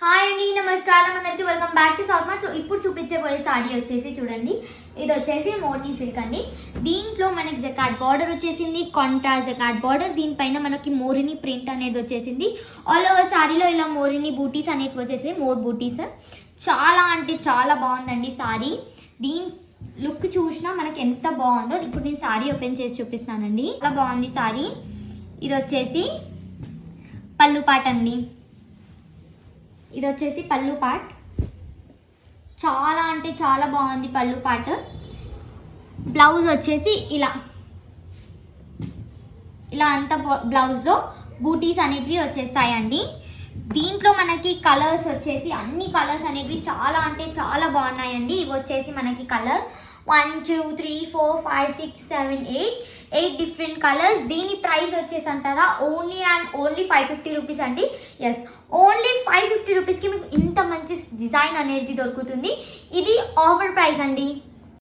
Hi అండి, నమస్కారం అందరికి. Welcome back to south mart. So ఇప్పుడు చూపించబోయే సాడీ వచ్చేసి చూడండి, ఇది వచ్చేసి మోర్నీ సిల్క్ అండి. దీంట్లో మనకి జకాట్ బార్డర్ వచ్చేసింది, కాంట్రాస్ట్ జకాట్ బార్డర్. దీనిపైన మనకి మోరిని ప్రింట్ అనేది వచ్చేసింది. ఆల్ ఓవర్ సారీలో ఇలా మోరిని బూటీస్ అనేవి వచ్చేసి మోర్ బూటీస్. చాలా అంటే చాలా బాగుందండి సారీ. దీని లుక్ చూసినా మనకి ఎంత బాగుందో. ఇప్పుడు నేను సారీ ఓపెన్ చేసి చూపిస్తానండి. చాలా బాగుంది సారీ. ఇది వచ్చేసి పళ్ళు పాట అండి. ఇది వచ్చేసి పళ్ళు పాట్. చాలా అంటే చాలా బాగుంది పళ్ళు పాట్. బ్లౌజ్ వచ్చేసి ఇలా అంతా బ్లౌజ్లో బూటీస్ అనేటివి వచ్చేస్తాయండి. దీంట్లో మనకి కలర్స్ వచ్చేసి అన్ని కలర్స్ అనేటివి చాలా అంటే చాలా బాగున్నాయండి. ఇవి వచ్చేసి మనకి కలర్ 1 2 3 4 5 6 7 8 డిఫరెంట్ కలర్స్. దీని ప్రైస్ వచ్చేసి అంటారా ఓన్లీ అండ్ ఓన్లీ 550 రూపీస్ అండి. ఎస్, ఓన్లీ 550 రూపీస్కి మీకు ఇంత మంచి డిజైన్ అనేది దొరుకుతుంది. ఇది ఆఫర్ ప్రైస్ అండి.